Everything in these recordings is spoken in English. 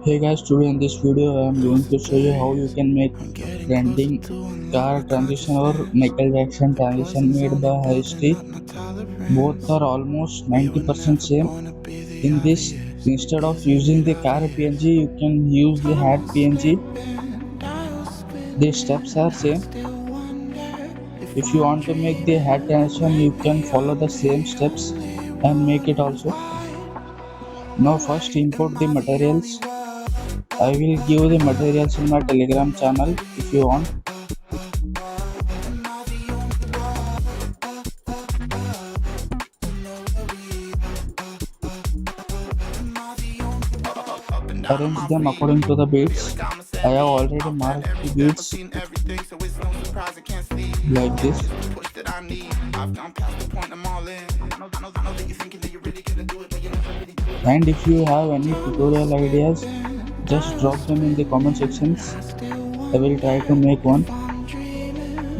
Hey guys, today in this video I am going to show you how you can make trending car transition or Michael Jackson transition made by History. Both are almost 90% same. In this, instead of using the car PNG, you can use the hat PNG. The steps are same. If you want to make the hat transition, you can follow the same steps and make it also. Now first import the materials. I will give the materials in my Telegram channel if you want. Arrange them according to the beats. I have already marked the beats like this. And if you have any tutorial ideas, just drop them in the comment sections. I will try to make one.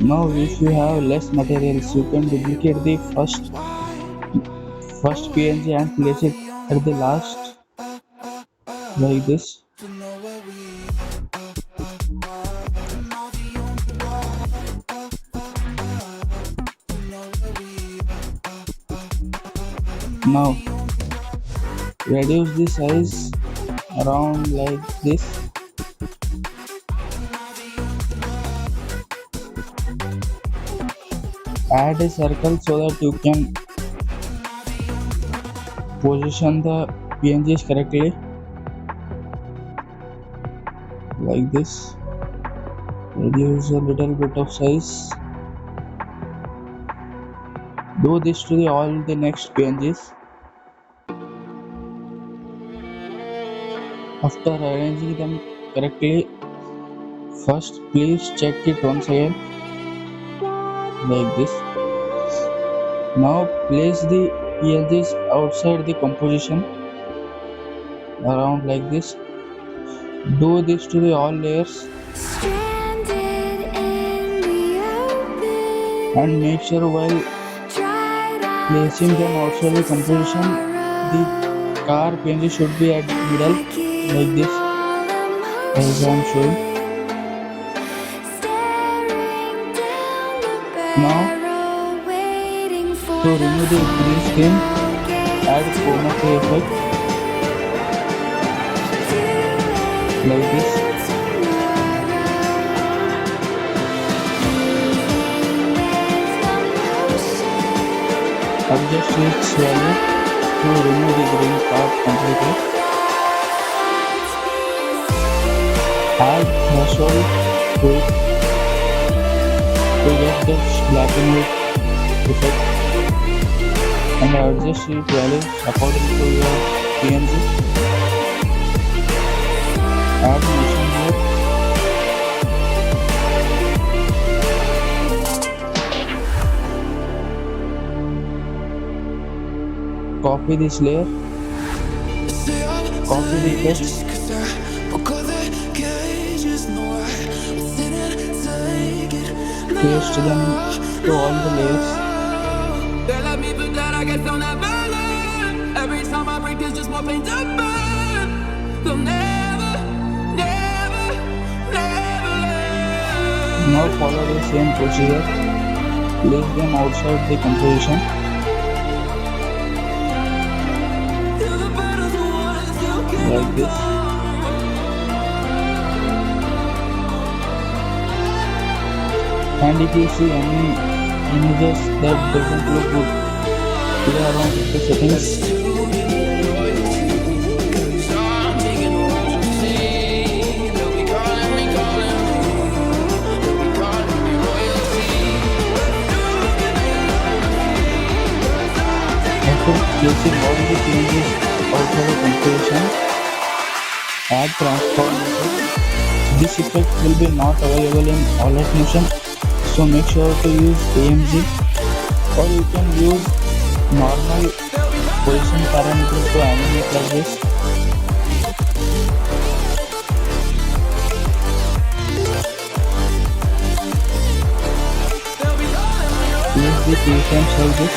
Now if you have less materials, you can duplicate the first PNG and place it at the last like this. Now reduce the size around like this. Add a circle so that you can position the PNGs correctly like this. Reduce a little bit of size. Do this to all the next PNGs. After arranging them correctly, first please check it once again like this. Now place the PNGs outside the composition around like this. Do this to the all layers and make sure while placing them outside the composition, the car PNG should be at the middle like this as I am showing. Now to remove the green screen, add chroma key effect like this. Adjust its value to remove the green part completely. Add threshold to it to get the black and white effect and adjust its value according to your PNG. Add motion here. Copy this layer, copy the text, paste them to all the layers. Every time I break, there's just more pain to burn. They'll never Now follow the same procedure. Place them outside the composition. Like this. And if you see any images that doesn't look good, play around with the settings. After placing all the changes outside the composition, add transform effect. This effect will be not available in Alight Motion, so make sure to use AMG, or you can use normal position parameters to animate like this. Place the keyframes like this.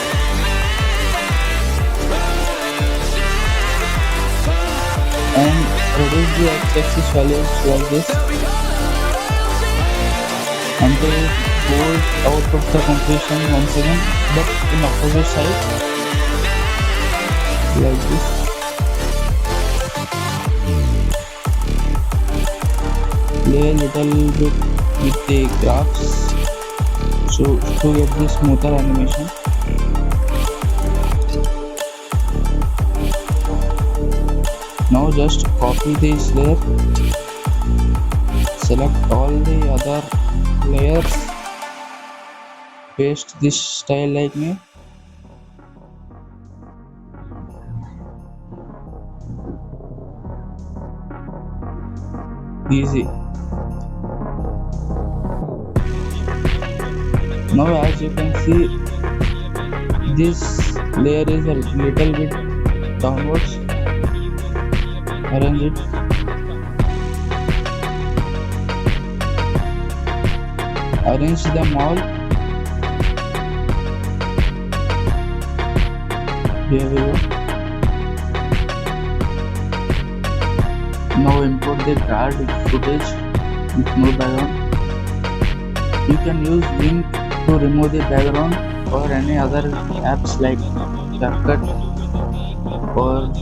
And reduce the axis values like this, until it goes out of the composition once again, but in opposite side like this. Play a little bit with the graphs so to get the smoother animation. Now just copy this layer, select all the other layers, paste this style like me. Easy. Now as you can see, this layer is a little bit downwards. Arrange it. Arrange them all. Here we go. Now import the card footage with no background. You can use link to remove the background or any other apps like CapCut or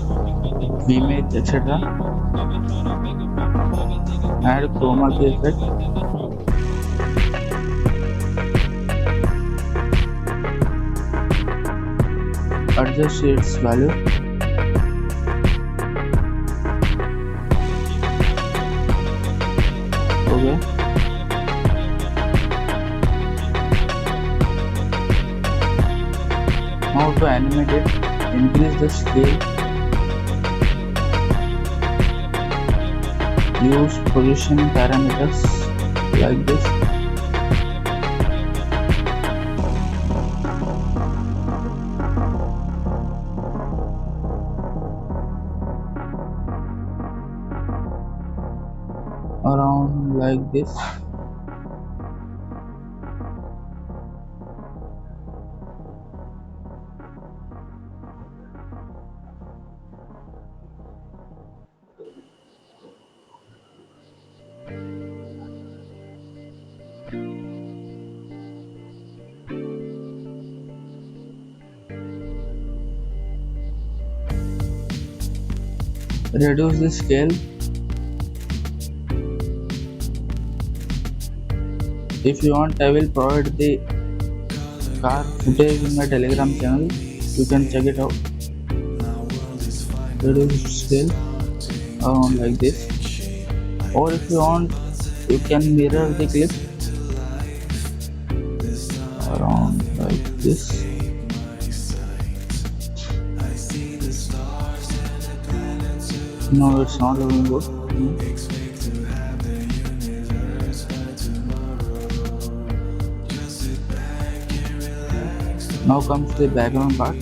Vimage, etc. Add chroma key effect. Adjust its value. Okay. Now to animate it, increase the scale. Use position parameters like this. Around like this. Reduce the scale. If you want, I will provide the car footage in my Telegram channel. You can check it out. Reduce scale around like this. Or if you want, you can mirror the clip around like this. No, it's not looking good. Now comes the background part.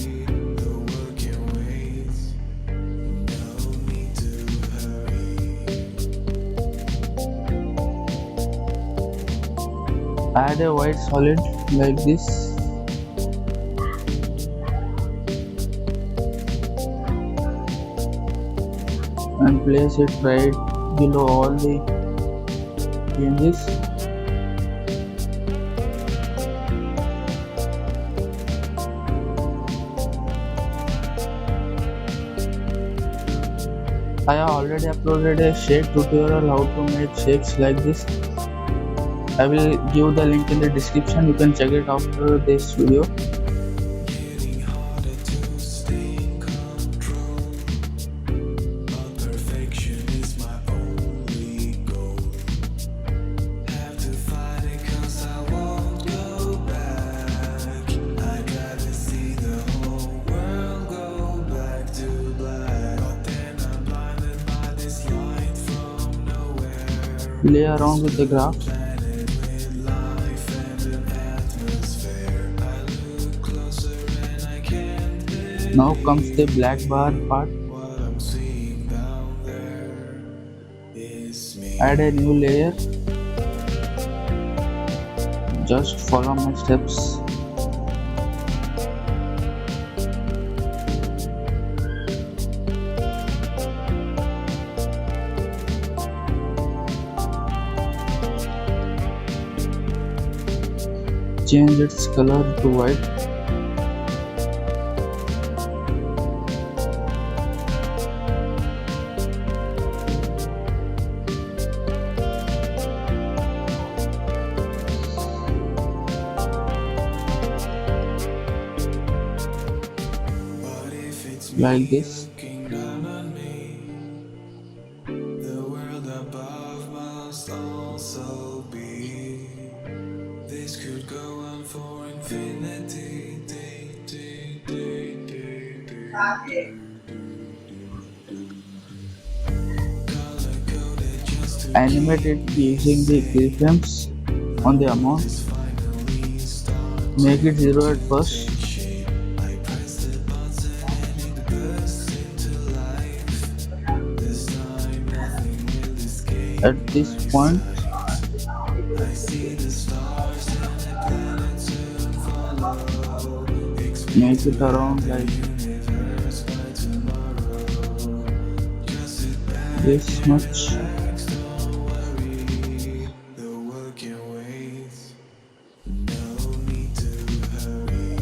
Add a white solid like this. And place it right below all the changes. I have already uploaded a shape tutorial how to make shapes like this. I will give the link in the description. You can check it after this video. Play around with the graph. Now comes the black bar part. Add a new layer. Just follow my steps. change its color to white. Like this. The world above must also be. This could go on for infinity. Color coded just to Animate it using the keyframes on the amount. this finally start Make it 0 at first. take shape. I press the button and it bursts into life. This time nothing will escape At this my point, sight. I see the stars and the planets soon follow. make Expect it to have around the like universe by tomorrow. Just sit back this and much. relax, don't worry. The world can wait. No need to hurry.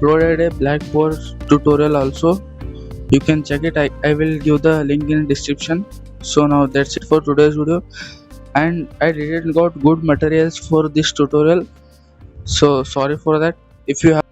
Uploaded a Blackboard tutorial also. You can check it. I will give the link in description. So now that's it for today's video. And I didn't got good materials for this tutorial. So sorry for that. If you have